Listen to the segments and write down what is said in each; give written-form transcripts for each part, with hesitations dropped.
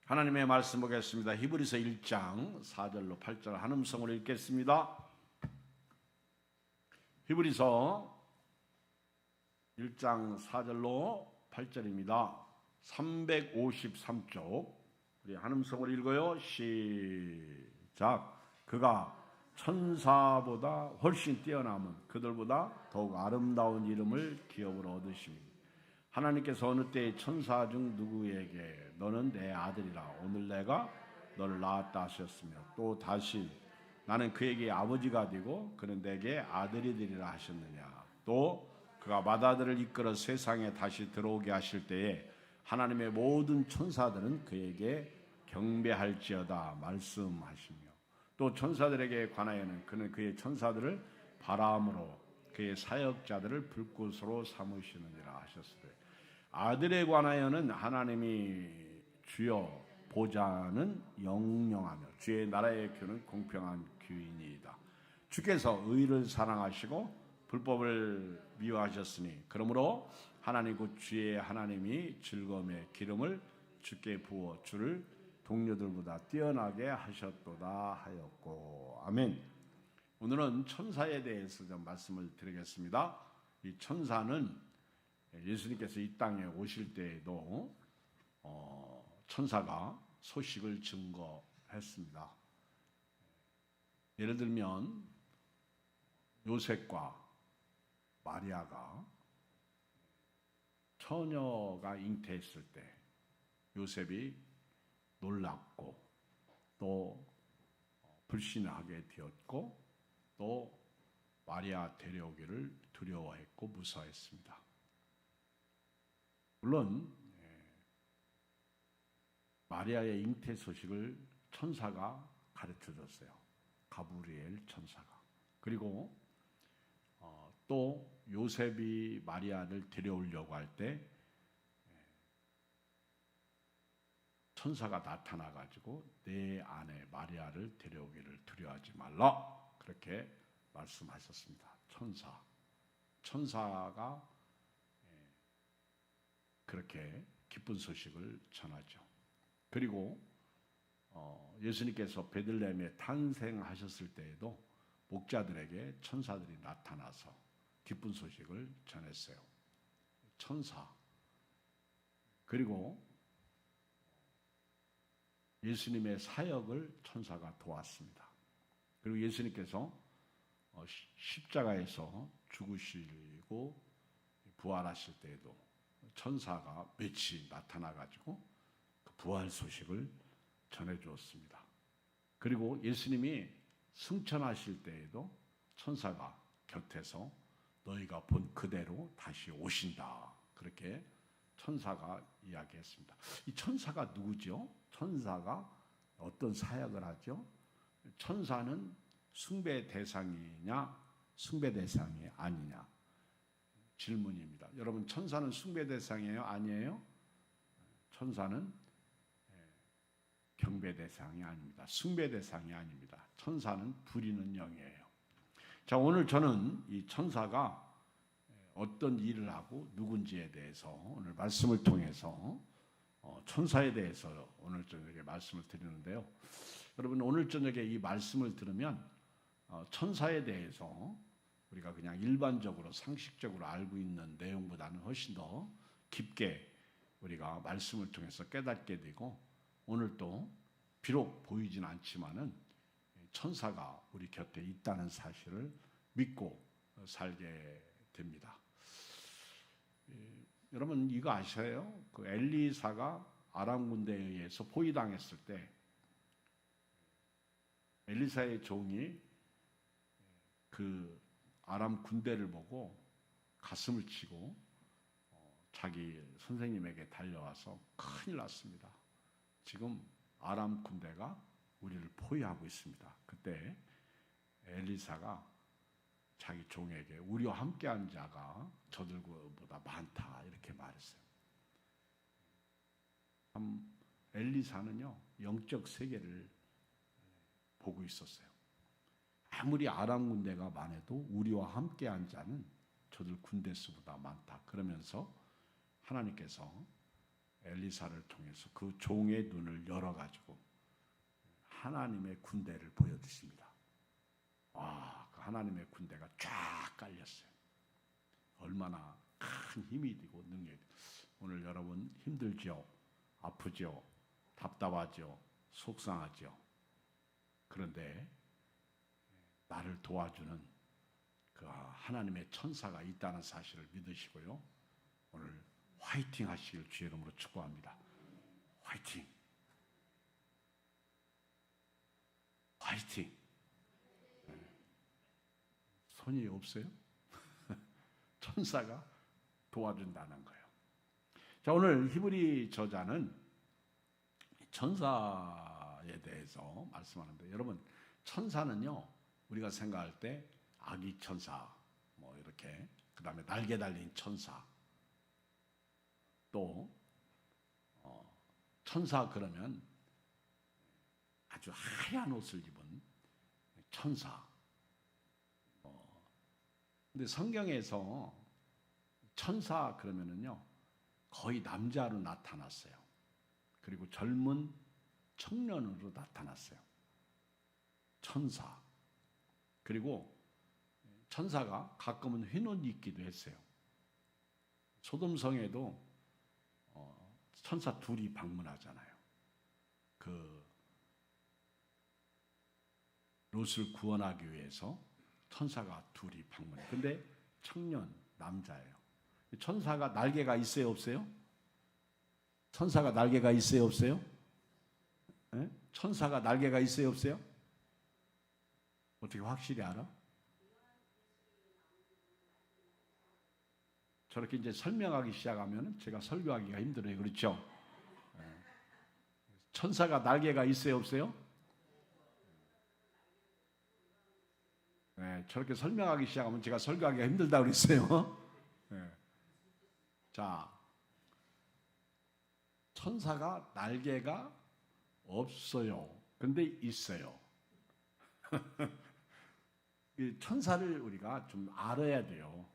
하나님의 말씀 보겠습니다. 히브리서 1장 4절로 8절 한음성으로 읽겠습니다. 히브리서 1장 4절로 8절입니다. 353쪽 우리 한음성으로 읽어요. 시작. 그가 천사보다 훨씬 뛰어남은 그들보다 더욱 아름다운 이름을 기업으로 얻으십니다. 하나님께서 어느 때에 천사 중 누구에게 너는 내 아들이라 오늘 내가 너를 낳았다 하셨으며 또 다시 나는 그에게 아버지가 되고 그는 내게 아들이 되리라 하셨느냐. 또 그가 맏아들을 이끌어 세상에 다시 들어오게 하실 때에 하나님의 모든 천사들은 그에게 경배할지어다 말씀하시며 또 천사들에게 관하여는 그는 그의 천사들을 바람으로 그의 사역자들을 불꽃으로 삼으시느니라 하셨으되 아들에 관하여는 하나님이 주여 보좌는 영영하며 주의 나라의 교는 공평한 규이니이다. 주께서 의를 사랑하시고 불법을 미워하셨으니 그러므로 하나님 곧 주의 하나님이 즐거움의 기름을 주께 부어 주를 동료들보다 뛰어나게 하셨도다 하였고. 아멘. 오늘은 천사에 대해서 좀 말씀을 드리겠습니다. 이 천사는 예수님께서 이 땅에 오실 때에도 천사가 소식을 증거했습니다. 예를 들면 요셉과 마리아가 처녀가 잉태했을 때 요셉이 놀랐고 또 불신하게 되었고 또 마리아 데려오기를 두려워했고 무서워했습니다. 물론 마리아의 잉태 소식을 천사가 가르쳐줬어요. 가브리엘 천사가. 그리고 또 요셉이 마리아를 데려오려고 할 때 천사가 나타나가지고 내 아내 마리아를 데려오기를 두려워하지 말라 그렇게 말씀하셨습니다. 천사가 그렇게 기쁜 소식을 전하죠. 그리고 예수님께서 베들레헴에 탄생하셨을 때에도 목자들에게 천사들이 나타나서 기쁜 소식을 전했어요. 천사. 그리고 예수님의 사역을 천사가 도왔습니다. 그리고 예수님께서 십자가에서 죽으시고 부활하실 때에도 천사가 며칠 나타나가지고 그 부활 소식을 전해주었습니다. 그리고 예수님이 승천하실 때에도 천사가 곁에서 너희가 본 그대로 다시 오신다. 그렇게 천사가 이야기했습니다. 이 천사가 누구죠? 천사가 어떤 사역을 하죠? 천사는 숭배 대상이냐, 숭배 대상이 아니냐? 질문입니다. 여러분, 천사는 숭배 대상이에요? 아니에요? 천사는 경배 대상이 아닙니다. 숭배 대상이 아닙니다. 천사는 부리는 영이에요. 자, 오늘 저는 이 천사가 어떤 일을 하고 누군지에 대해서 오늘 말씀을 통해서 천사에 대해서 오늘 저녁에 말씀을 드리는데요. 여러분, 오늘 저녁에 이 말씀을 들으면 천사에 대해서 우리가 그냥 일반적으로 상식적으로 알고 있는 내용보다는 훨씬 더 깊게 우리가 말씀을 통해서 깨닫게 되고 오늘 또 비록 보이진 않지만은 천사가 우리 곁에 있다는 사실을 믿고 살게 됩니다. 여러분 이거 아셔요? 그 엘리사가 아람 군대에 의해서 포위당했을 때 엘리사의 종이 그 아람 군대를 보고 가슴을 치고 자기 선생님에게 달려와서 큰일 났습니다. 지금 아람 군대가 우리를 포위하고 있습니다. 그때 엘리사가 자기 종에게 우리와 함께한 자가 저들보다 많다 이렇게 말했어요. 엘리사는요 영적 세계를 보고 있었어요. 아무리 아람 군대가 많아도 우리와 함께한 자는 저들 군대 수보다 많다. 그러면서 하나님께서 엘리사를 통해서 그 종의 눈을 열어가지고 하나님의 군대를 보여주십니다. 와, 그 하나님의 군대가 쫙 깔렸어요. 얼마나 큰 힘이 되고 능력이 되고. 오늘 여러분 힘들죠? 아프죠? 답답하죠? 속상하죠? 그런데 나를 도와주는 그 하나님의 천사가 있다는 사실을 믿으시고요. 오늘 화이팅 하시길 주의 이름으로 축복합니다. 화이팅! 화이팅! 손이 없어요? 천사가 도와준다는 거예요. 자, 오늘 히브리 저자는 천사에 대해서 말씀하는데, 여러분 천사는요, 우리가 생각할 때 아기 천사, 뭐 이렇게, 그 다음에 날개 달린 천사, 또 천사 그러면 아주 하얀 옷을 입은 천사. 근데 성경에서 천사 그러면은요, 거의 남자로 나타났어요. 그리고 젊은 청년으로 나타났어요. 천사. 그리고 천사가 가끔은 흰 옷 입기도 했어요. 소돔성에도 천사 둘이 방문하잖아요. 그 롯을 구원하기 위해서 천사가 둘이 방문해요. 근데 청년 남자예요. 천사가 날개가 있어요, 없어요? 천사가 날개가 있어요, 없어요? 네? 천사가 날개가 있어요, 없어요? 어떻게 확실히 알아? 저렇게 이제 설명하기 시작하면 제가 설교하기가 힘들어요. 그렇죠? 네. 천사가 날개가 있어요, 없어요? 네, 저렇게 설명하기 시작하면 제가 설교하기가 힘들다고 그랬어요. 네. 자, 천사가 날개가 없어요. 근데 있어요. 천사를 우리가 좀 알아야 돼요.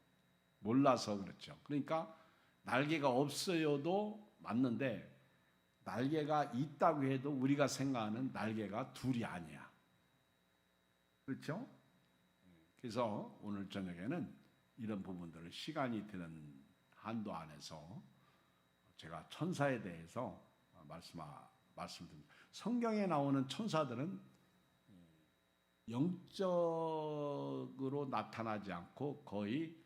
몰라서 그렇죠. 그러니까 날개가 없어요도 맞는데, 날개가 있다고 해도 우리가 생각하는 날개가 둘이 아니야. 그렇죠? 그래서 오늘 저녁에는 이런 부분들을 시간이 되는 한도 안에서 제가 천사에 대해서 말씀드립니다. 성경에 나오는 천사들은 영적으로 나타나지 않고 거의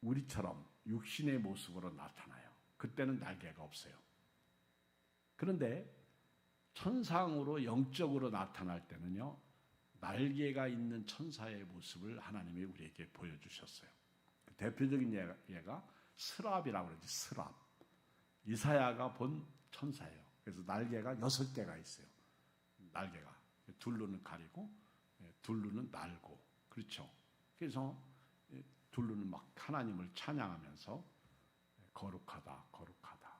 우리처럼 육신의 모습으로 나타나요. 그때는 날개가 없어요. 그런데 천상으로 영적으로 나타날 때는요, 날개가 있는 천사의 모습을 하나님이 우리에게 보여주셨어요. 대표적인 예가 스랍이라고 그러지. 스랍. 이사야가 본 천사예요. 그래서 날개가 6개가 있어요. 날개가 둘 눈은 가리고 둘 눈은 날고, 그렇죠. 그래서 둘 눈은 막 하나님을 찬양하면서 거룩하다, 거룩하다.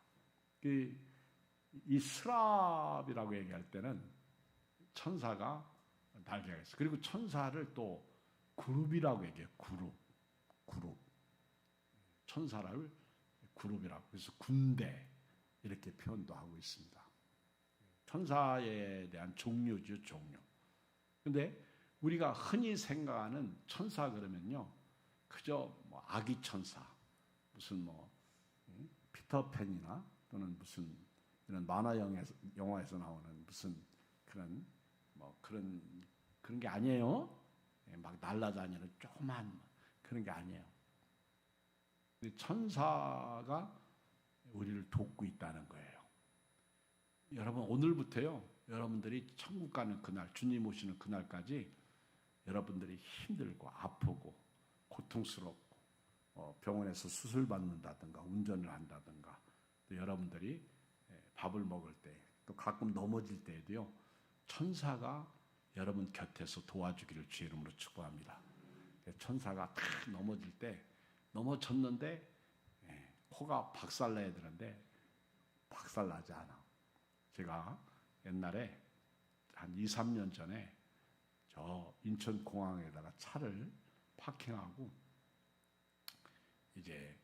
이 스랍이라고 얘기할 때는 천사가 날개가 있어요. 그리고 천사를 또 그룹이라고 얘기해요. 그룹. 천사를 그룹이라고. 그래서 군대 이렇게 표현도 하고 있습니다. 천사에 대한 종류죠, 종류. 근데 우리가 흔히 생각하는 천사 그러면요, 그저 뭐 아기 천사, 무슨 뭐 피터팬이나 또는 무슨 이런 만화 영화에서 나오는 무슨 그런 뭐 그런 게 아니에요. 막 날아다니는 조그만 그런 게 아니에요. 천사가 우리를 돕고 있다는 거예요. 여러분 오늘부터요, 여러분들이 천국 가는 그날, 주님 오시는 그날까지 여러분들이 힘들고 아프고 고통스럽고 병원에서 수술 받는다든가 운전을 한다든가, 또 여러분들이 밥을 먹을 때, 또 가끔 넘어질 때에도요, 천사가 여러분 곁에서 도와주기를 주의 이름으로 축복합니다. 천사가 탁 넘어질 때, 넘어졌는데 코가 박살나야 되는데 박살나지 않아. 제가 옛날에 한 2, 3년 전에 저 인천공항에다가 차를 파킹하고 이제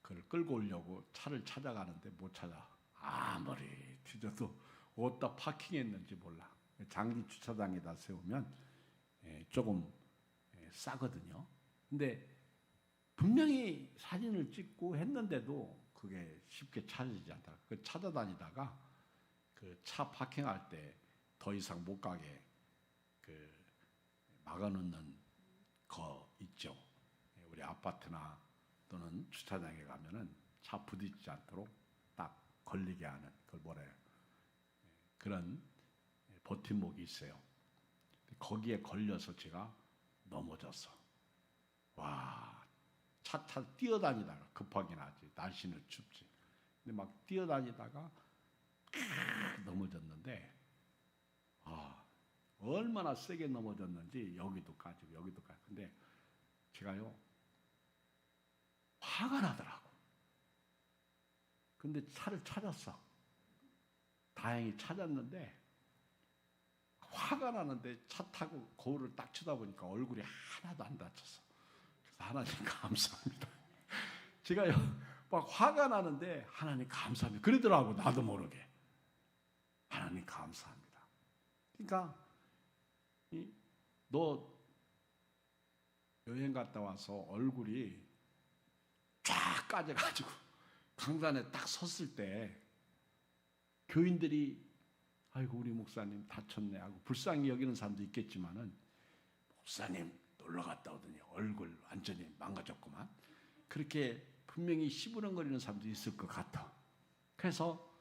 그걸 끌고 오려고 차를 찾아가는데 못 찾아. 아무리 뒤져도 어디다 파킹했는지 몰라. 장기 주차장에다 세우면 조금 싸거든요. 근데 분명히 사진을 찍고 했는데도 그게 쉽게 찾아지지 않다. 그 찾아다니다가 그 차 파킹할 때 더 이상 못 가게 그 막아놓는 거 있죠. 우리 아파트나 또는 주차장에 가면은 차 부딪히지 않도록 딱 걸리게 하는 그걸 뭐라 해요? 그런 버팀목이 있어요. 거기에 걸려서 제가 넘어졌어. 와, 차 뛰어다니다가 급하긴 하지. 날씨는 춥지. 근데 막 뛰어다니다가 넘어졌는데 얼마나 세게 넘어졌는지 여기도 까지고 여기도 까지고. 근데 제가요 화가 나더라고. 근데 차를 찾았어. 다행히 찾았는데 화가 나는데 차 타고 거울을 딱 쳐다보니까 얼굴이 하나도 안 다쳤어. 그래서 하나님 감사합니다. 제가요 막 화가 나는데 하나님 감사합니다. 그러더라고. 나도 모르게. 하나님 감사합니다. 그러니까 너 여행 갔다 와서 얼굴이 쫙 까져가지고 강산에 딱 섰을 때 교인들이 아이고 우리 목사님 다쳤네 하고 불쌍히 여기는 사람도 있겠지만은 목사님 놀러 갔다 오더니 얼굴 완전히 망가졌구만. 그렇게 분명히 시부렁거리는 사람도 있을 것 같아. 그래서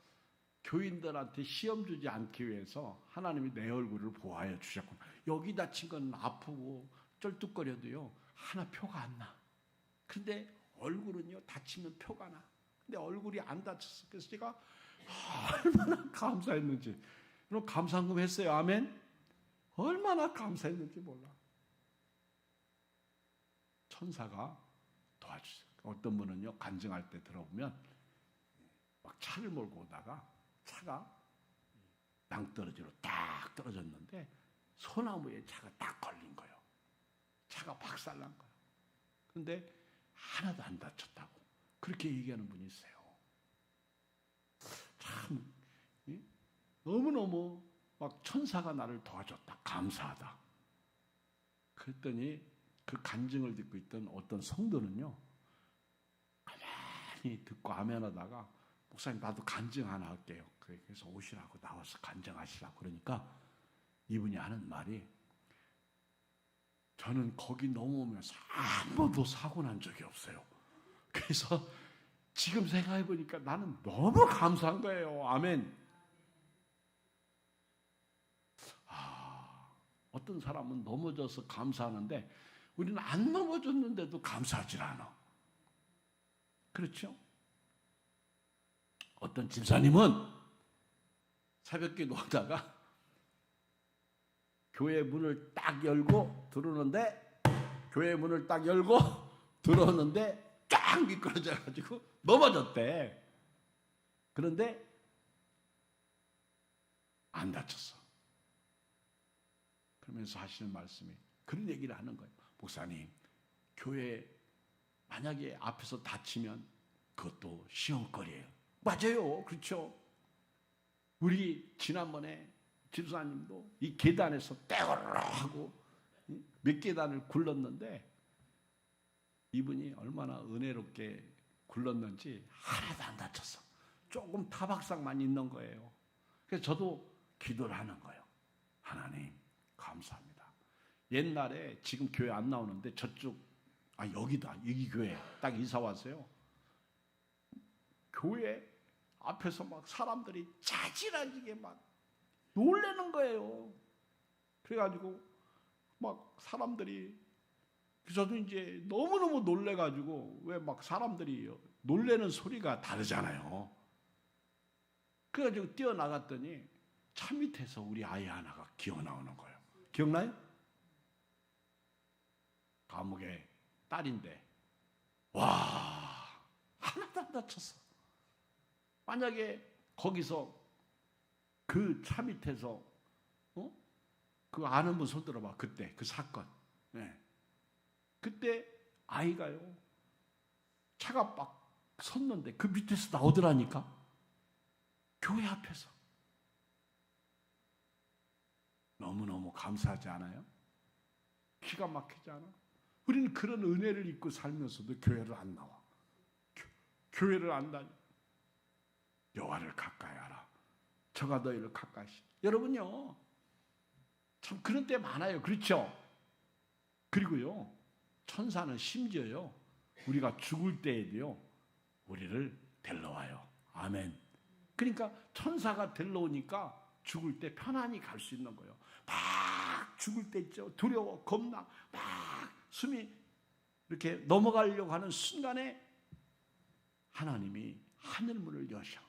교인들한테 시험 주지 않기 위해서 하나님이 내 얼굴을 보호하여 주셨구나. 여기 다친 건 아프고 쩔뚝거려도요 하나 표가 안 나. 근데 얼굴은요 다치면 표가 나. 근데 얼굴이 안 다쳤어. 그래서 제가 얼마나 감사했는지. 그럼 감사한금 했어요. 아멘. 얼마나 감사했는지 몰라. 천사가 도와주세요. 어떤 분은요 간증할 때 들어보면 막 차를 몰고 오다가 차가 낭떠러지로 딱 떨어졌는데 소나무에 차가 딱 걸린 거예요. 차가 박살난 거예요. 그런데 하나도 안 다쳤다고 그렇게 얘기하는 분이 있어요. 참 너무너무 막 천사가 나를 도와줬다. 감사하다. 그랬더니 그 간증을 듣고 있던 어떤 성도는요 가만히 듣고 아멘하다가 목사님 나도 간증 하나 할게요. 그래서 오시라고 나와서 간증하시라고 그러니까 이분이 하는 말이 저는 거기 넘어오면서 한 번도 사고 난 적이 없어요. 그래서 지금 생각해 보니까 나는 너무 감사한 거예요. 아멘. 어떤 사람은 넘어져서 감사하는데 우리는 안 넘어졌는데도 감사하지 않아. 그렇죠? 어떤 집사님은 새벽에 놀다가 교회 문을 딱 열고 들어오는데 교회 문을 딱 열고 들어오는데 쫙 미끄러져가지고 넘어졌대. 그런데 안 다쳤어. 그러면서 하시는 말씀이 그런 얘기를 하는 거예요. 목사님, 교회 만약에 앞에서 다치면 그것도 시험거리예요. 맞아요. 그렇죠. 우리 지난번에 집사님도 이 계단에서 떼거르 하고 몇 계단을 굴렀는데 이분이 얼마나 은혜롭게 굴렀는지 하나도 안 다쳤어. 조금 타박상만 있는 거예요. 그래서 저도 기도를 하는 거예요. 하나님 감사합니다. 옛날에 지금 교회 안 나오는데 저쪽 여기다 여기 교회 딱 이사 왔어요. 교회 앞에서 막 사람들이 자지러지게 막 놀래는 거예요. 그래가지고 막 사람들이 저도 이제 너무너무 놀래가지고 왜 막 사람들이 놀래는 소리가 다르잖아요. 그래가지고 뛰어나갔더니 차 밑에서 우리 아이 하나가 기어 나오는 거예요. 기억나요? 감옥의 딸인데 와 하나도 안 다쳤어. 만약에 거기서 그 차 밑에서 그 아는 분 손 들어봐. 그때 그 사건. 네. 그때 아이가요 차가 막 섰는데 그 밑에서 나오더라니까. 교회 앞에서. 너무너무 감사하지 않아요? 기가 막히지 않아? 우리는 그런 은혜를 입고 살면서도 교회를 안 나와. 교회를 안 다녀. 여호와를 가까이 하라. 저가 너희를 가까이 하시. 여러분요, 참 그런 때 많아요. 그렇죠? 그리고요, 천사는 심지어요, 우리가 죽을 때에도요, 우리를 데려와요. 아멘. 그러니까 천사가 데려오니까 죽을 때 편안히 갈 수 있는 거예요. 막 죽을 때 있죠. 두려워, 겁나, 막 숨이 이렇게 넘어가려고 하는 순간에 하나님이 하늘문을 여셔.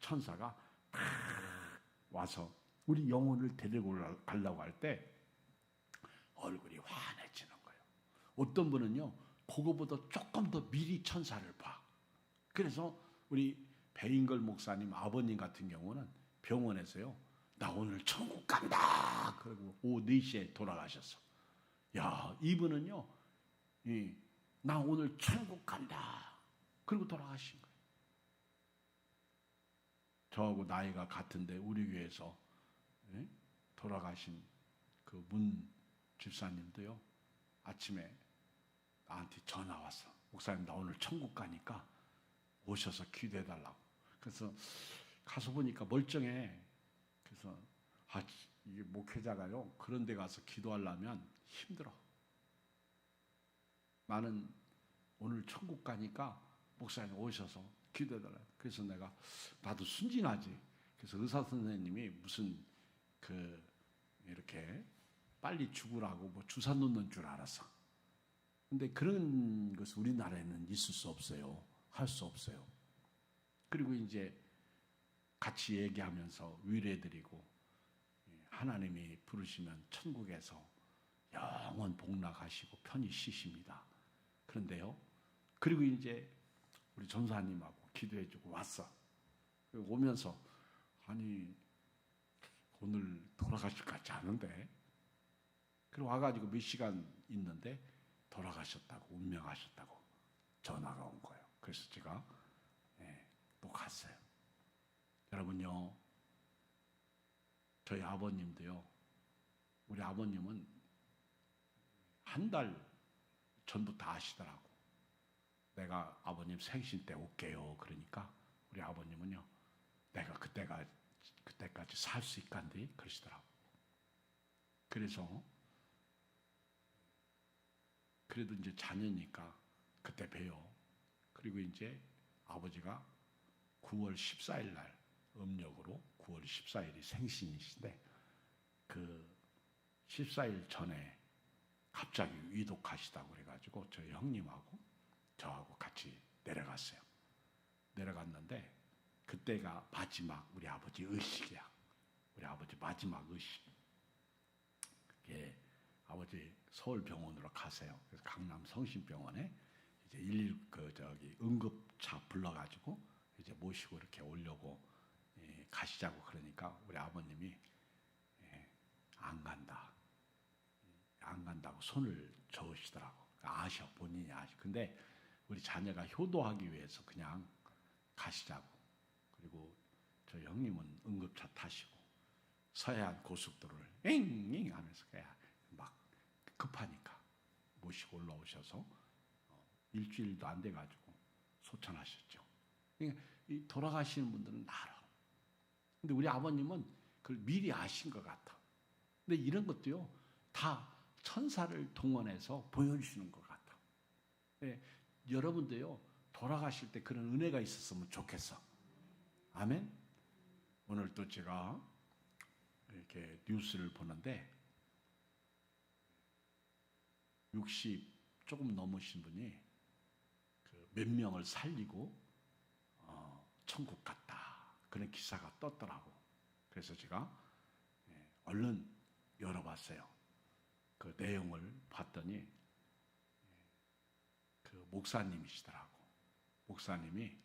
천사가 탁 와서 우리 영혼을 데리고 가려고 할 때 얼굴이 환해지는 거예요. 어떤 분은요, 그거보다 조금 더 미리 천사를 봐. 그래서 우리 배인걸 목사님 아버님 같은 경우는 병원에서요, 나 오늘 천국 간다. 그리고 오후 4시에 돌아가셨어. 야, 이분은요, 나 오늘 천국 간다. 그리고 돌아가신 거예요. 저하고 나이가 같은데 우리 교회에서 돌아가신 그 문 집사님도요, 아침에 나한테 전화 왔어. 목사님, 나 오늘 천국 가니까 오셔서 기도해달라고. 그래서 가서 보니까 멀쩡해. 그래서 이게 목회자가요, 그런 데 가서 기도하려면 힘들어. 나는 오늘 천국 가니까 목사님 오셔서 기도해달라고. 그래서 나도 순진하지. 그래서 의사 선생님이 무슨 이렇게 빨리 죽으라고 뭐 주사 놓는 줄 알았어. 근데 그런 것은 우리나라에는 있을 수 없어요. 할 수 없어요. 그리고 이제 같이 얘기하면서 위로해드리고, 하나님이 부르시면 천국에서 영원 복락하시고 편히 쉬십니다. 그런데요, 그리고 이제 우리 전사님하고 기도해주고 왔어. 오면서 아니 오늘 돌아가실 것 같지 않은데, 그리고 와가지고 몇 시간 있는데 돌아가셨다고, 운명하셨다고 전화가 온 거예요. 그래서 제가 또 갔어요. 여러분요, 저희 아버님도요, 우리 아버님은 한 달 전부터 아시더라고. 내가 아버님 생신 때 올게요. 그러니까 우리 아버님은요, 내가 그때까지 살 수 있간디 그러시더라고. 그래서 그래도 이제 자녀니까 그때 봬요. 그리고 이제 아버지가 9월 14일 날 음력으로 9월 14일이 생신이신데, 그 14일 전에 갑자기 위독하시다고 그래가지고 저희 형님하고 저하고 같이 내려갔어요. 내려갔는데 그때가 마지막 우리 아버지 의식이야. 우리 아버지 마지막 의식. 예, 아버지 서울병원으로 가세요. 그래서 강남 성심병원에 이제 응급차 불러가지고 이제 모시고 이렇게 오려고 가시자고 그러니까 우리 아버님이 안 간다. 안 간다고 손을 저으시더라고. 아셔, 본인이 아셔. 근데 우리 자녀가 효도하기 위해서 그냥 가시자고. 그리고 저희 형님은 응급차 타시고 서해안 고속도로를 앵앵 하면서 그냥 막 급하니까 모시고 올라오셔서 일주일도 안 돼가지고 소천하셨죠. 그러니까 이 돌아가시는 분들은 알아. 근데 우리 아버님은 그걸 미리 아신 것 같아. 근데 이런 것도요, 다 천사를 동원해서 보여주시는 것 같아. 네, 여러분도요, 돌아가실 때 그런 은혜가 있었으면 좋겠어. 아멘? 오늘 또 제가 이렇게 뉴스를 보는데 60 조금 넘으신 분이 몇 명을 살리고 천국 갔다. 그런 기사가 떴더라고. 그래서 제가 얼른 열어봤어요. 그 내용을 봤더니 그 목사님이시더라고. 목사님이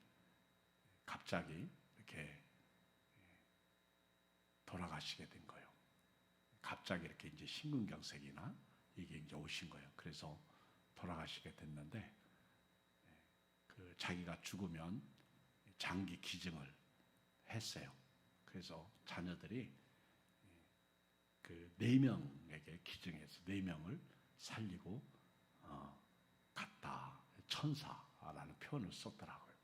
갑자기 이렇게 돌아가시게 된 거예요. 갑자기 이렇게 이제 심근경색이나 이게 이제 오신 거예요. 그래서 돌아가시게 됐는데, 자기가 죽으면 장기 기증을 했어요. 그래서 자녀들이 그 4명에게 기증해서 4명을 살리고 갔다. 천사라는 표현을 썼더라고요.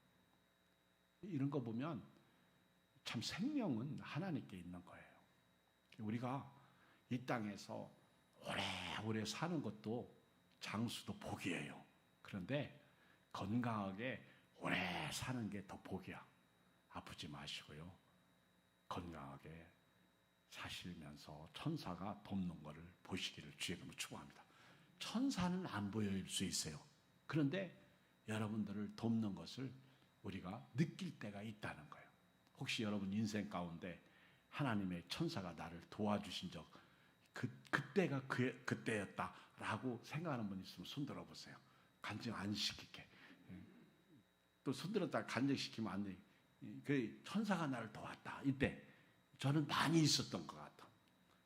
이런 거 보면 참 생명은 하나님께 있는 거예요. 우리가 이 땅에서 오래오래 사는 것도 장수도 복이에요. 그런데 건강하게 오래 사는 게 더 복이야. 아프지 마시고요. 건강하게 사시면서 천사가 돕는 것을 보시기를 주의 이름으로 축복합니다. 천사는 안 보일 수 있어요. 그런데 여러분들을 돕는 것을 우리가 느낄 때가 있다는 거예요. 혹시 여러분 인생 가운데 하나님의 천사가 나를 도와주신 적 그때가 그때였다라고 생각하는 분 있으면 손 들어보세요. 간증 안 시킬게. 또 손 들었다가 간증시키면 안 돼. 그 천사가 나를 도왔다. 이때 저는 많이 있었던 것 같아.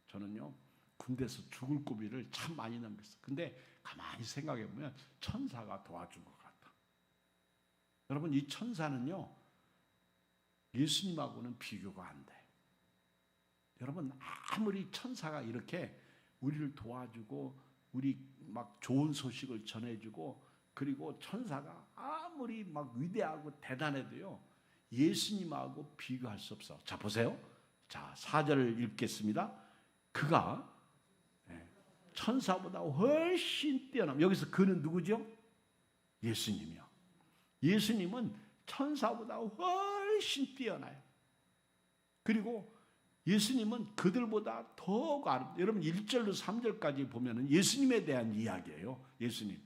저는요 군대에서 죽을 고비를 참 많이 넘겼어요. 근데 가만히 생각해 보면 천사가 도와준 것 같아. 여러분 이 천사는요 예수님하고는 비교가 안 돼. 여러분 아무리 천사가 이렇게 우리를 도와주고 우리 막 좋은 소식을 전해주고 그리고 천사가 아무리 막 위대하고 대단해도요 예수님하고 비교할 수 없어. 자 보세요. 자 4절을 읽겠습니다. 그가 천사보다 훨씬 뛰어남. 여기서 그는 누구죠? 예수님이요. 예수님은 천사보다 훨씬 뛰어나요. 그리고 예수님은 그들보다 더욱 아름다워요. 여러분 1절로 3절까지 보면 예수님에 대한 이야기예요. 예수님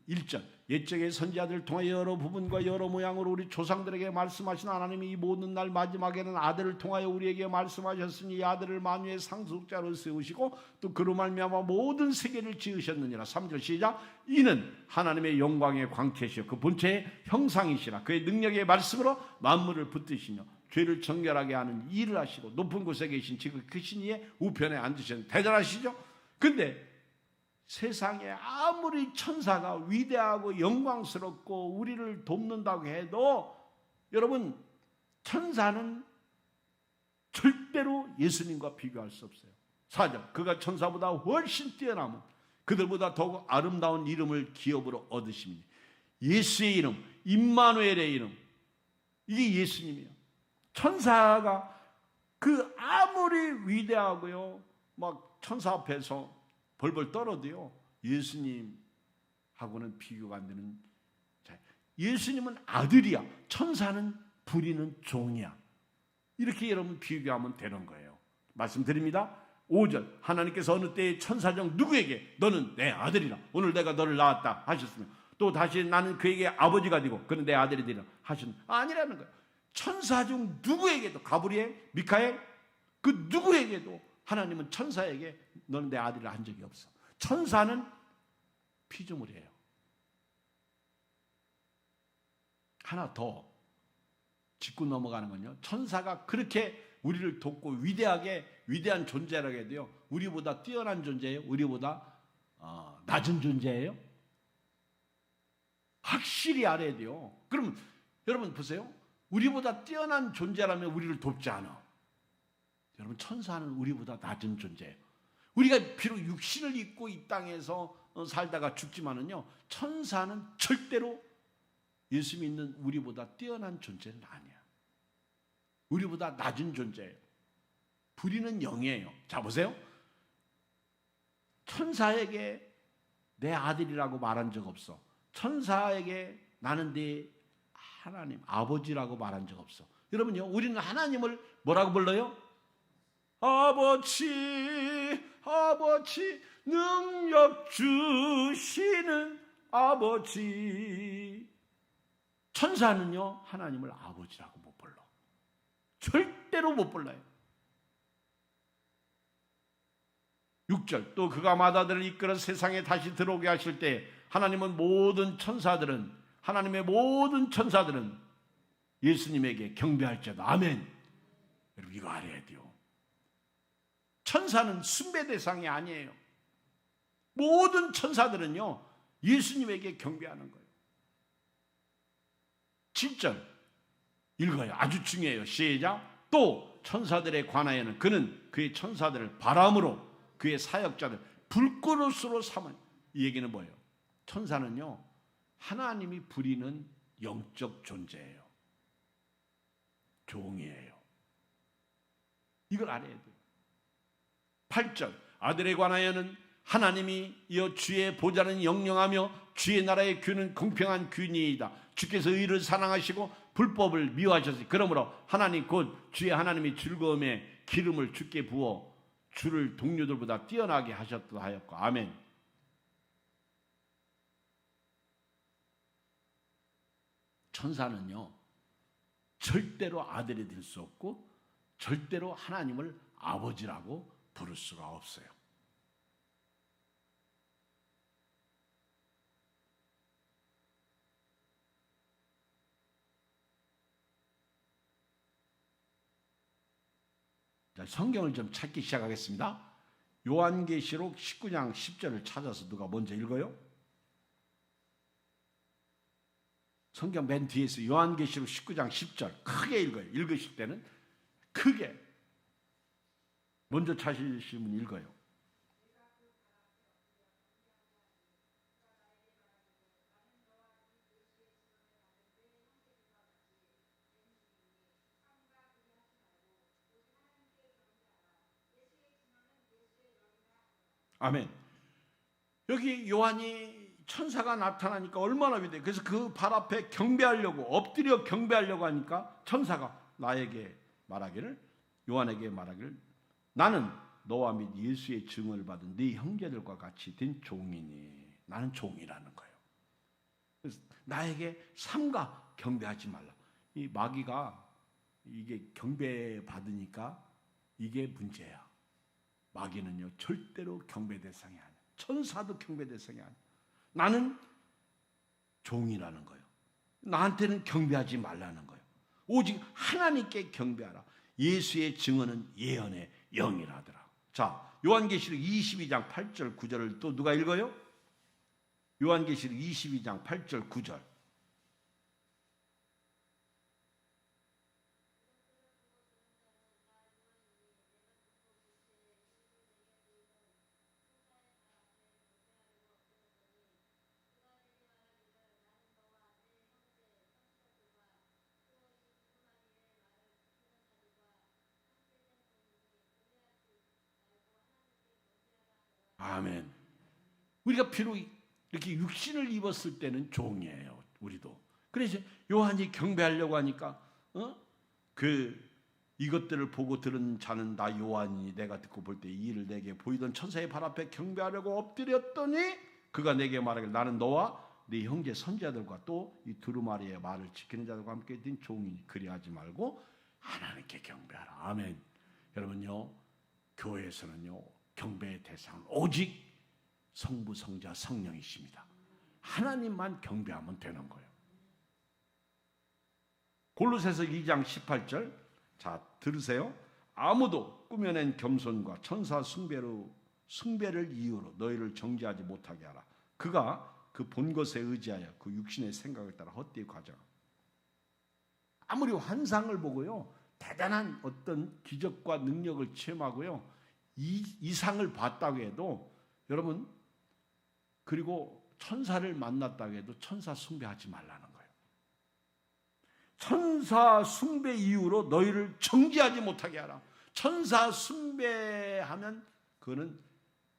1절 옛적의 선지자들 통하여 여러 부분과 여러 모양으로 우리 조상들에게 말씀하신 하나님이 이 모든 날 마지막에는 아들을 통하여 우리에게 말씀하셨으니 이 아들을 만유의 상속자로 세우시고 또 그로 말미암아 모든 세계를 지으셨느니라. 3절 시작. 이는 하나님의 영광의 광채시요 그 본체의 형상이시라. 그의 능력의 말씀으로 만물을 붙드시며 죄를 정결하게 하는 일을 하시고 높은 곳에 계신 지극히 크신 이의 우편에 앉으셨는데 대단하시죠? 근데 세상에 아무리 천사가 위대하고 영광스럽고 우리를 돕는다고 해도 여러분 천사는 절대로 예수님과 비교할 수 없어요. 4절 그가 천사보다 훨씬 뛰어남은 그들보다 더욱 아름다운 이름을 기업으로 얻으십니다. 예수의 이름 임마누엘의 이름 이게 예수님이에요. 천사가 그 아무리 위대하고요 막 천사 앞에서 벌벌 떨어도요 예수님하고는 비교가 안 되는. 예수님은 아들이야. 천사는 부리는 종이야. 이렇게 여러분 비교하면 되는 거예요. 말씀드립니다. 5절 하나님께서 어느 때에 천사 중 누구에게 너는 내 아들이라 오늘 내가 너를 낳았다 하셨으면 또 다시 나는 그에게 아버지가 되고 그는 내 아들이 되리라 하셨는 아니라는 거예요. 천사 중 누구에게도 가브리엘, 미카엘 그 누구에게도 하나님은 천사에게 너는 내 아들이라 한 적이 없어. 천사는 피조물이에요. 하나 더 짚고 넘어가는 건요. 천사가 그렇게 우리를 돕고 위대한 존재라고 해도요. 우리보다 뛰어난 존재예요? 우리보다 낮은 존재예요? 확실히 알아야 돼요. 그럼 여러분 보세요. 우리보다 뛰어난 존재라면 우리를 돕지 않아. 여러분 천사는 우리보다 낮은 존재예요. 우리가 비록 육신을 입고 이 땅에서 살다가 죽지만은요 천사는 절대로 예수 믿는 우리보다 뛰어난 존재는 아니야. 우리보다 낮은 존재예요. 부리는 영이에요. 자 보세요. 천사에게 내 아들이라고 말한 적 없어. 천사에게 나는 네 하나님 아버지라고 말한 적 없어. 여러분요 우리는 하나님을 뭐라고 불러요? 아버지 능력 주시는 아버지. 천사는요 하나님을 아버지라고 못 불러. 절대로 못 불러요. 6절 또 그가 맏아들을 이끌어 세상에 다시 들어오게 하실 때 하나님의 모든 천사들은 예수님에게 경배할지어다. 아멘. 여러분 이거 알아야 돼요. 천사는 숭배 대상이 아니에요. 모든 천사들은요 예수님에게 경배하는 거예요. 7절 읽어요. 아주 중요해요. 시작. 또 천사들에 관하여는 그는 그의 천사들을 바람으로 그의 사역자들 불그릇으로 삼은. 이 얘기는 뭐예요? 천사는요, 하나님이 부리는 영적 존재예요. 종이에요. 이걸 알아야 돼요. 8절 아들에 관하여는 하나님이 이어 주의 보좌는 영영하며 주의 나라의 규는 공평한 규니이다. 주께서 의를 사랑하시고 불법을 미워하셨으니 그러므로 하나님 곧 주의 하나님이 즐거움에 기름을 주께 부어 주를 동료들보다 뛰어나게 하셨다 하였고. 아멘. 천사는요, 절대로 아들이 될 수 없고 절대로 하나님을 아버지라고 부를 수가 없어요. 자, 성경을 좀 찾기 시작하겠습니다. 요한계시록 19장 10절을 찾아서 누가 먼저 읽어요? 성경 맨 뒤에서 요한계시록 19장 10절 크게 읽어요. 읽으실 때는 크게 먼저 찾으시면 읽어요. 아멘. 여기 요한이 천사가 나타나니까 얼마나 위대해. 그래서 그 발 앞에 경배하려고 엎드려 경배하려고 하니까 천사가 나에게 말하기를, 요한에게 말하기를, 나는 너와 및 예수의 증언을 받은 네 형제들과 같이 된 종이니. 나는 종이라는 거예요. 그래서 나에게 삼가 경배하지 말라. 이 마귀가 이게 경배 받으니까 이게 문제야. 마귀는요, 절대로 경배 대상이 아니야. 천사도 경배 대상이 아니야. 나는 종이라는 거예요. 나한테는 경배하지 말라는 거예요. 오직 하나님께 경배하라. 예수의 증언은 예언의 영이라더라. 자, 요한계시록 22장 8절 9절을 또 누가 읽어요? 요한계시록 22장 8절 9절. 아멘. 우리가 비록 이렇게 육신을 입었을 때는 종이에요. 우리도. 그래서 요한이 경배하려고 하니까 이것들을 보고 들은 자는 나 요한이 내가 듣고 볼 때 이 일을 내게 보이던 천사의 발 앞에 경배하려고 엎드렸더니 그가 내게 말하길, 나는 너와 네 형제 선지자들과 또 이 두루마리의 말을 지키는 자들과 함께 된 종이니 그리하지 말고 하나님께 경배하라. 아멘. 여러분요, 교회에서는요, 경배의 대상은 오직 성부, 성자, 성령이십니다. 하나님만 경배하면 되는 거예요. 골로새서 2장 18절, 자 들으세요. 아무도 꾸며낸 겸손과 천사 숭배를 이유로 너희를 정죄하지 못하게 하라. 그가 그 본 것에 의지하여 그 육신의 생각을 따라 헛되이 과장. 아무리 환상을 보고요, 대단한 어떤 기적과 능력을 체험하고요, 이상을 봤다고 해도, 여러분, 그리고 천사를 만났다고 해도 천사 숭배하지 말라는 거예요. 천사 숭배 이유로 너희를 정죄하지 못하게 하라. 천사 숭배하면 그거는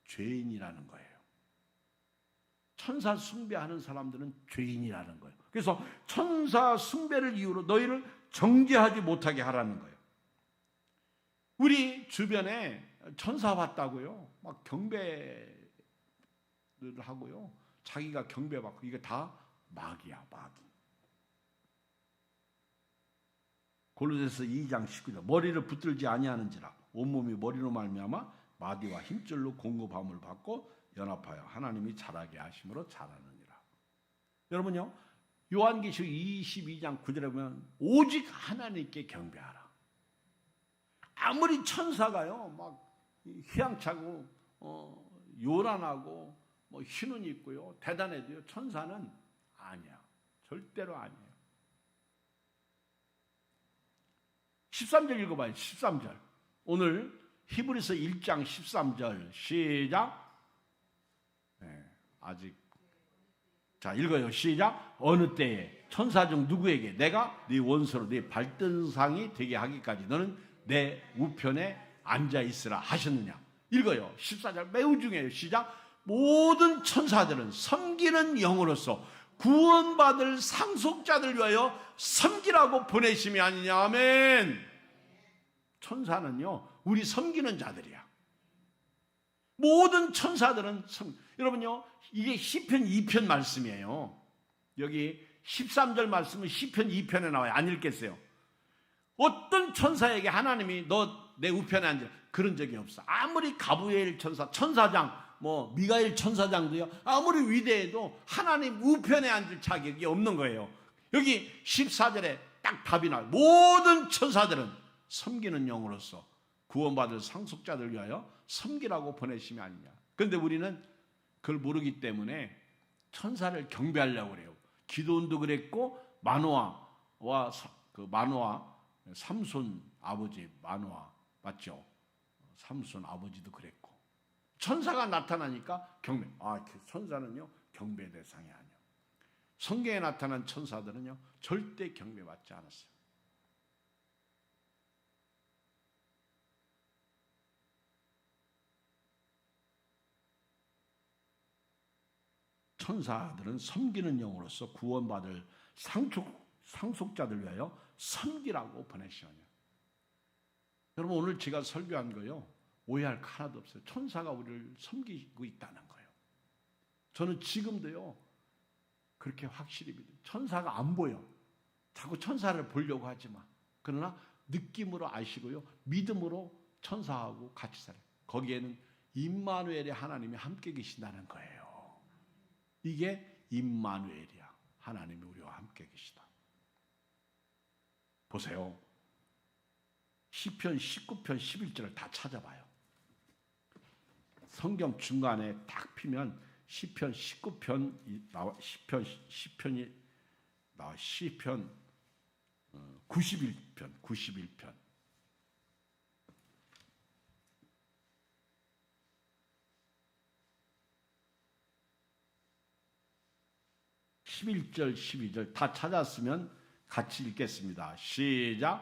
죄인이라는 거예요. 천사 숭배하는 사람들은 죄인이라는 거예요. 그래서 천사 숭배를 이유로 너희를 정죄하지 못하게 하라는 거예요. 우리 주변에 천사 봤다고요, 막 경배를 하고요, 자기가 경배받고, 이게 다 마귀야, 마귀. 골로새서 2장 19절, 머리를 붙들지 아니하는지라 온몸이 머리로 말미암아 마귀와 힘줄로 공급함을 받고 연합하여 하나님이 자라게 하심으로 자라느니라. 여러분요, 요한계시록 22장 9절에 보면 오직 하나님께 경배하라. 아무리 천사가요, 막 휘황차고 요란하고 뭐 흰옷 입고요 대단해도요, 천사는 아니야. 절대로 아니에요. 13절 읽어봐요. 13절. 오늘 히브리서 1장 13절 시작. 네, 아직 자 읽어요. 시작. 어느 때에 천사 중 누구에게 내가 네 원수로 네 발등상이 되게 하기까지 너는 내 우편에 앉아 있으라 하셨느냐. 읽어요. 14절 매우 중요해요. 시작. 모든 천사들은 섬기는 영으로서 구원받을 상속자들 위하여 섬기라고 보내심이 아니냐. 아멘. 천사는요 우리 섬기는 자들이야. 모든 천사들은 여러분요 이게 시편 2편 말씀이에요. 여기 13절 말씀은 시편 2편에 나와요. 안 읽겠어요. 어떤 천사에게 하나님이 너 내 우편에 앉아 그런 적이 없어. 아무리 가브리엘 천사장 미가엘 천사장도요 아무리 위대해도 하나님 우편에 앉을 자격이 없는 거예요. 여기 14절에 딱 답이 나와요. 모든 천사들은 섬기는 영으로서 구원받을 상속자들 위하여 섬기라고 보내심이 아니냐. 그런데 우리는 그걸 모르기 때문에 천사를 경배하려고 그래요. 기도원도 그랬고 마노아와 삼손 아버지 마노아 맞죠? 삼손 아버지도 그랬고 천사가 나타나니까 경배. 천사는요 경배 대상이 아니에요. 성경에 나타난 천사들은요 절대 경배받지 않았어요. 천사들은 섬기는 영으로서 구원받을 상속자들 위하여 섬기라고 보내시오냐. 여러분 오늘 제가 설교한 거요 오해할 거 하나도 없어요. 천사가 우리를 섬기고 있다는 거예요. 저는 지금도요 그렇게 확실히 믿어요. 천사가 안 보여. 자꾸 천사를 보려고 하지 마. 그러나 느낌으로 아시고요 믿음으로 천사하고 같이 살아요. 거기에는 임마누엘의 하나님이 함께 계신다는 거예요. 이게 임마누엘이야. 하나님이 우리와 함께 계시다. 보세요. 시편 19편 11절을 다 찾아봐요. 성경 중간에 딱 피면 시편 19편 나와. 시편이 나와. 시편 91편 11절 12절 다 찾았으면 같이 읽겠습니다. 시작.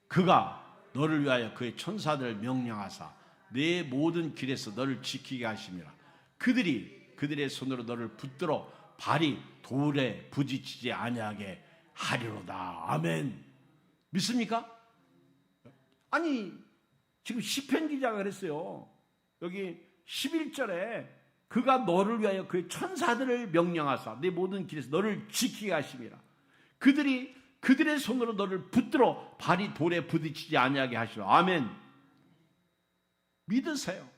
그가 너를 위하여 그의 천사들을 명령하사 내 모든 길에서 너를 지키게 하심이라. 그들의 손으로 너를 붙들어 발이 돌에 부딪히지 아니하게 하리로다. 아멘. 믿습니까? 아니 지금 시편 기자가 그랬어요. 여기 11절에 그가 너를 위하여 그의 천사들을 명령하사 내 모든 길에서 너를 지키게 하심이라. 그들의 손으로 너를 붙들어 발이 돌에 부딪히지 아니하게 하시라. 아멘. 믿으세요.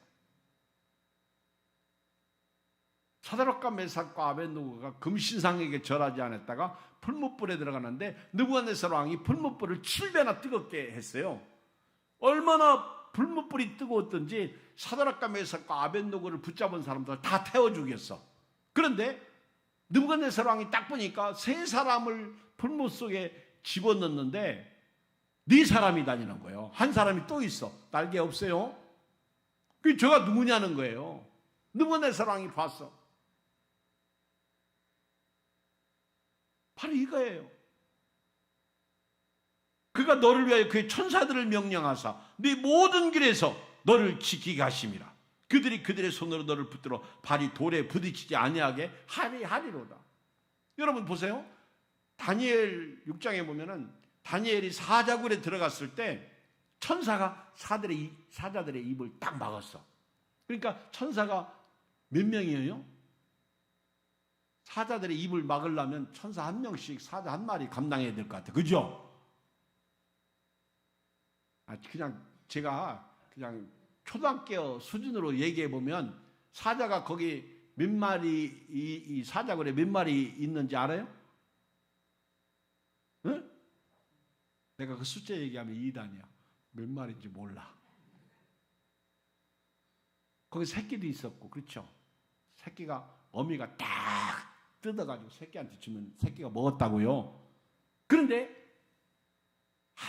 사드락과 메삭과 아벳느고가 금신상에게 절하지 않았다가 풀무불에 들어가는데 느부갓네살 왕이 풀무불을 7배나 뜨겁게 했어요. 얼마나 풀무불이 뜨거웠던지 사드락과 메삭과 아벳느고를 붙잡은 사람들 다 태워 죽였어. 그런데 느부갓네살 왕이 딱 보니까 세 사람을 풀무 속에 집어넣는데 네 사람이 다니는 거예요. 한 사람이 또 있어. 날개 없어요. 그 저가 누구냐는 거예요. 느부갓네살 왕이 봤어. 바로 이거예요. 그가 너를 위하여 그의 천사들을 명령하사 네 모든 길에서 너를 지키게 하심이라. 그들의 손으로 너를 붙들어 발이 돌에 부딪히지 아니하게 하리로다. 여러분 보세요. 다니엘 6장에 보면은 다니엘이 사자굴에 들어갔을 때 천사가 사자들의 입을 딱 막았어. 그러니까 천사가 몇 명이에요? 사자들의 입을 막으려면 천사 한 명씩 사자 한 마리 감당해야 될 것 같아. 그죠? 그냥 제가 그냥 초등학교 수준으로 얘기해 보면 사자가 거기 몇 마리 이 사자굴에 몇 마리 있는지 알아요? 응? 내가 그 숫자 얘기하면 2단이야. 몇 마리인지 몰라. 거기 새끼도 있었고, 그렇죠? 새끼가 어미가 딱 뜯어가지고 새끼한테 주면 새끼가 먹었다고요. 그런데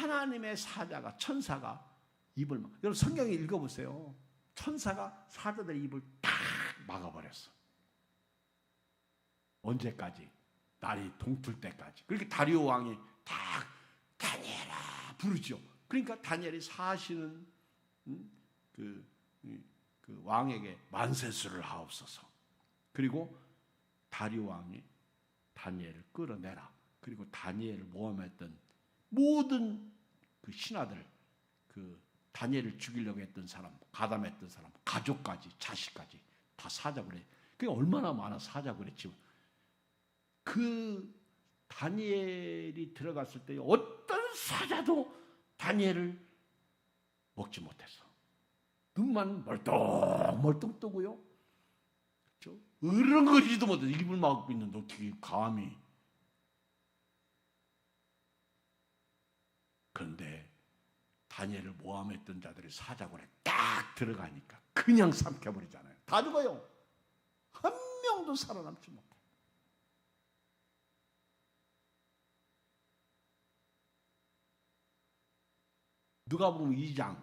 하나님의 사자가, 천사가 입을 여러분 성경에 읽어보세요. 천사가 사자들의 입을 딱 막아버렸어. 언제까지? 날이 동틀 때까지. 그렇게 다리오 왕이 딱 다니엘아 부르죠. 그러니까 다니엘이 사시는 그 왕에게 만세수를 하옵소서. 그리고 다리오 왕이 다니엘을 끌어내라. 그리고 다니엘을 모함했던 모든 그 신하들, 그 다니엘을 죽이려고 했던 사람, 가담했던 사람, 가족까지, 자식까지 다 사자고 그래. 그게 얼마나 많아 사자고 그랬지. 그 다니엘이 들어갔을 때 어떤 사자도 다니엘을 먹지 못했어. 눈만 멀뚱멀뚱 뜨고요. 그렇죠? 으렁거리지도 못해. 입을 막고 있는데 어떻게 감히. 그런데 다니엘을 모함했던 자들이 사자굴에 딱 들어가니까 그냥 삼켜버리잖아요. 다 죽어요. 한 명도 살아남지 못해. 누가복음 2장,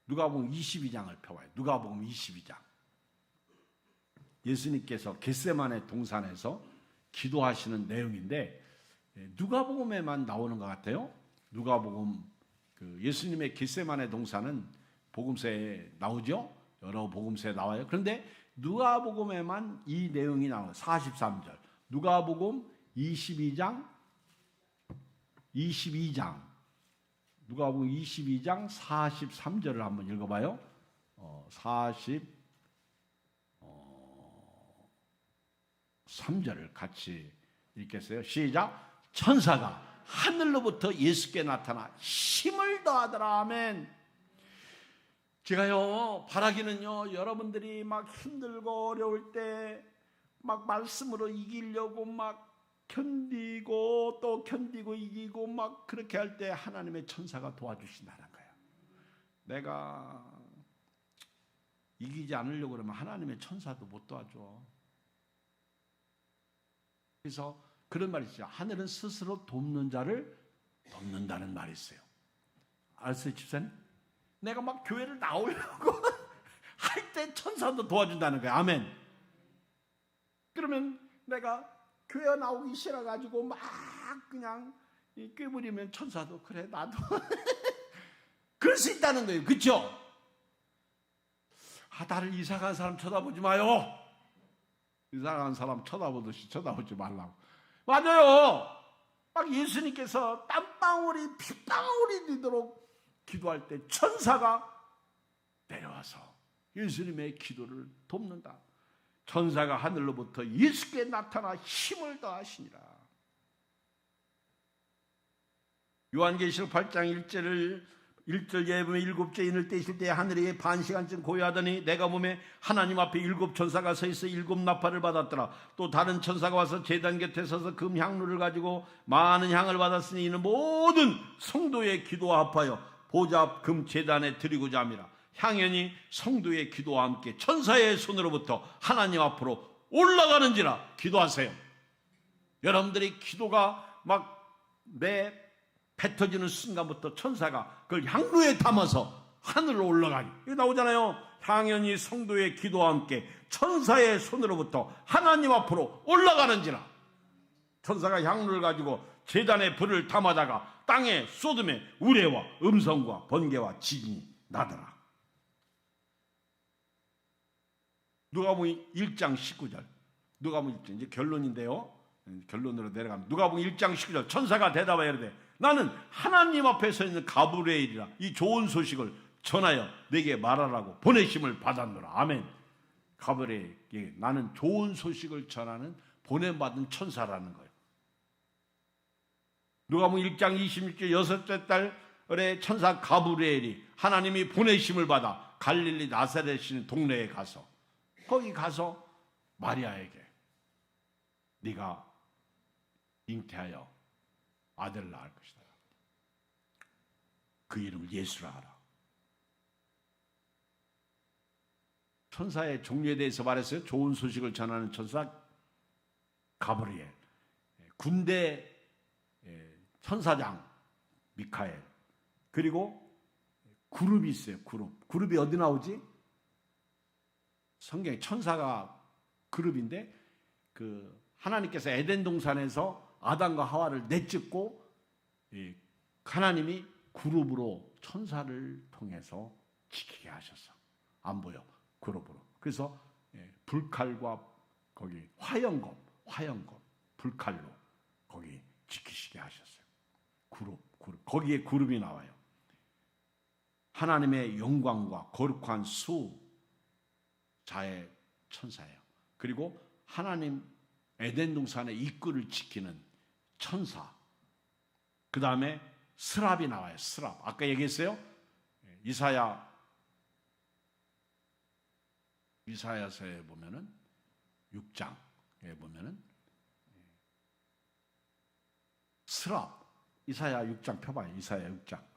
누가복음 22장을 펴봐요. 누가복음 22장. 예수님께서 겟세마네 동산에서 기도하시는 내용인데 누가복음에만 나오는 것 같아요. 누가복음 예수님의 겟세마네 동산은 복음서에 나오죠. 여러 복음서에 나와요. 그런데 누가복음에만 이 내용이 나와요. 43절. 누가복음 22장 누가복음 22장 43절을 한번 읽어봐요. 43절을 같이 읽겠어요. 시작. 천사가 하늘로부터 예수께 나타나 힘을 더하더라. 아멘. 제가요 바라기는요, 여러분들이 막 힘들고 어려울 때 막 말씀으로 이기려고 막 견디고 또 견디고 이기고 막 그렇게 할 때 하나님의 천사가 도와주신다는 거예요. 내가 이기지 않으려고 그러면 하나님의 천사도 못 도와줘. 그래서 그런 말이 있어요. 하늘은 스스로 돕는 자를 돕는다는 말이 있어요. 알았어요, 집사님? 내가 막 교회를 나오려고 할 때 천사도 도와준다는 거예요. 아멘. 그러면 내가 교회 나오기 싫어가지고 막 그냥 꾀부리면 천사도 그래 나도 그럴 수 있다는 거예요. 그렇죠? 나를 이상한 사람 쳐다보지 마요. 이상한 사람 쳐다보듯이 쳐다보지 말라고. 맞아요. 막 예수님께서 땀방울이 핏방울이 되도록 기도할 때 천사가 내려와서 예수님의 기도를 돕는다. 천사가 하늘로부터 예수께 나타나 힘을 더하시니라. 요한계시록 8장 1절 예배에 7째 인을 떼실 때 하늘에 반시간쯤 고요하더니 내가 몸에 하나님 앞에 7 천사가 서 있어 7 나팔을 받았더라. 또 다른 천사가 와서 제단 곁에 서서 금 향로를 가지고 많은 향을 받았으니 이는 모든 성도의 기도와 합하여 보좌 앞 금 제단에 드리고자 함이라. 향연이 성도의 기도와 함께 천사의 손으로부터 하나님 앞으로 올라가는지라. 기도하세요. 여러분들이 기도가 막 뱉어지는 순간부터 천사가 그걸 향로에 담아서 하늘로 올라가니. 이거 나오잖아요. 향연이 성도의 기도와 함께 천사의 손으로부터 하나님 앞으로 올라가는지라. 천사가 향로를 가지고 제단에 불을 담아다가 땅에 쏟음에 우레와 음성과 번개와 지진이 나더라. 누가복음 1장 19절. 누가복음 1장 이제 결론인데요. 결론으로 내려가면 누가복음 1장 19절. 천사가 대답하여 이르되 나는 하나님 앞에 서 있는 가브리엘이라. 이 좋은 소식을 전하여 내게 말하라고 보내심을 받았노라. 아멘. 가브리엘에게 나는 좋은 소식을 전하는 보내받은 천사라는 거예요. 누가복음 1장 26절 여섯째 달에 천사 가브리엘이 하나님이 보내심을 받아 갈릴리 나사렛이는 동네에 가서 거기 가서 마리아에게 네가 잉태하여 아들을 낳을 것이다. 그 이름을 예수라 하라. 천사의 종류에 대해서 말했어요. 좋은 소식을 전하는 천사 가브리엘, 군대 천사장 미카엘, 그리고 그룹이 있어요. 그룹이 어디 나오지? 성경에 천사가 그룹인데 하나님께서 에덴 동산에서 아담과 하와를 내쫓고 하나님이 그룹으로 천사를 통해서 지키게 하셨어. 안 보여. 그룹으로. 그래서 불칼과 거기 화영검 불칼로 거기 지키시게 하셨어요. 그룹. 거기에 그룹이 나와요. 하나님의 영광과 거룩한 수자의 천사예요. 그리고 하나님 에덴 동산의 입구를 지키는 천사. 그 다음에 스랍이 나와요. 스랍. 아까 얘기했어요. 이사야서에 보면은 6장에 보면은 스랍. 이사야 6장 펴봐요. 이사야 6장.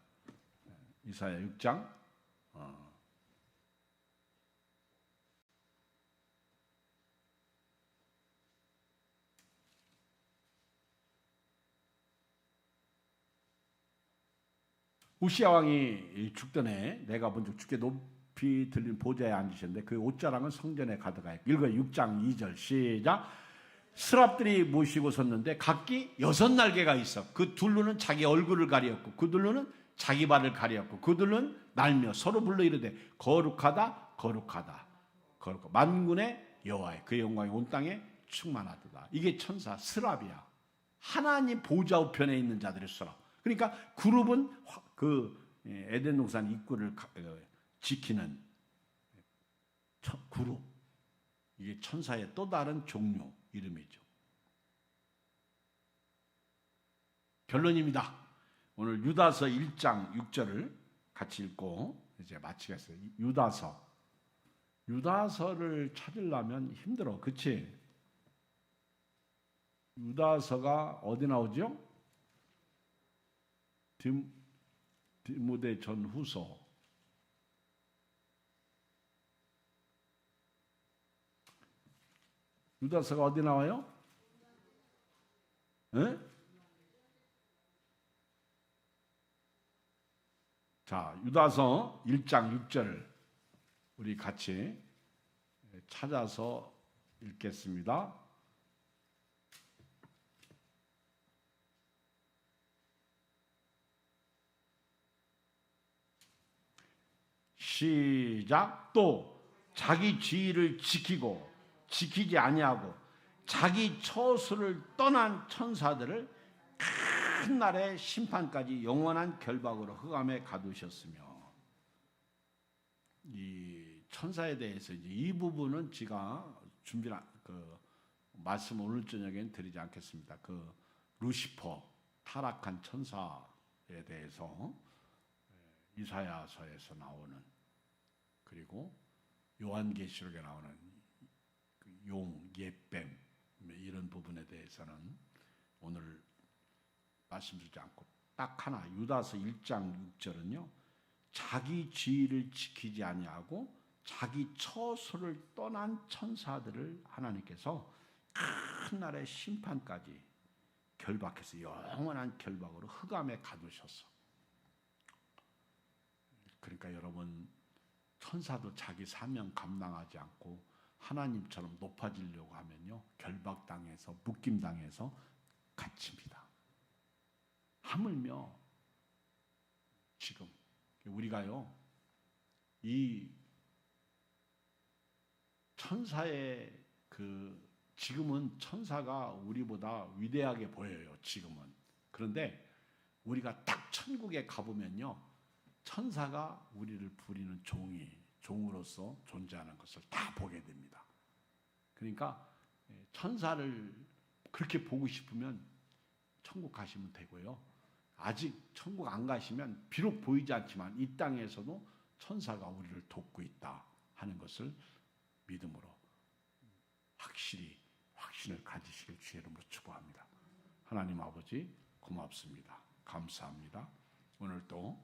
우시야 왕이 죽던 해 내가 먼저 주께 높이 들린 보좌에 앉으셨는데 그 옷자락은 성전에 가득하여 읽어요. 6장 2절 시작. 스랍들이 모시고 섰는데 각기 6날개가 있어. 그 둘로는 자기 얼굴을 가리었고 그 둘로는 자기 발을 가리었고 그 둘로는 날며 서로 불러 이르되 거룩하다 만군의 여호와의 그 영광이 온 땅에 충만하도다. 이게 천사 스랍이야. 하나님 보좌 우편에 있는 자들의 스랍. 그러니까 그룹은 에덴 동산 입구를 지키는 그룹. 이게 천사의 또 다른 종류 이름이죠. 결론입니다. 오늘 유다서 1장 6절을 같이 읽고 이제 마치겠어요. 유다서를 찾으려면 힘들어. 그치? 유다서가 어디 나오죠? 디모데 전후서. 유다서가 어디 나와요? 네? 자, 유다서 1장 6절 우리 같이 찾아서 읽겠습니다. 시작. 또 자기 지위를 지키지 아니하고 자기 처소를 떠난 천사들을 큰 날의 심판까지 영원한 결박으로 흑암에 가두셨으며. 이 천사에 대해서 이 부분은 제가 말씀 오늘 저녁엔 드리지 않겠습니다. 루시퍼 타락한 천사에 대해서 이사야서에서 나오는, 그리고 요한계시록에 나오는 예뱀 이런 부분에 대해서는 오늘 말씀드리지 않고 딱 하나, 유다서 1장 6절은요 자기 지위를 지키지 아니하고 자기 처소를 떠난 천사들을 하나님께서 큰 날의 심판까지 결박해서 영원한 결박으로 흑암에 가두셨어. 그러니까 여러분, 천사도 자기 사명 감당하지 않고 하나님처럼 높아지려고 하면요 결박당해서 묶임당해서 갇힙니다. 하물며 지금 우리가요 이 천사의 지금은 천사가 우리보다 위대하게 보여요. 지금은. 그런데 우리가 딱 천국에 가보면요 천사가 우리를 부리는 종으로서 존재하는 것을 다 보게 됩니다. 그러니까 천사를 그렇게 보고 싶으면 천국 가시면 되고요. 아직 천국 안 가시면 비록 보이지 않지만 이 땅에서도 천사가 우리를 돕고 있다 하는 것을 믿음으로 확신을 가지시길 주의 이름으로 축복합니다. 하나님 아버지 고맙습니다. 감사합니다. 오늘 또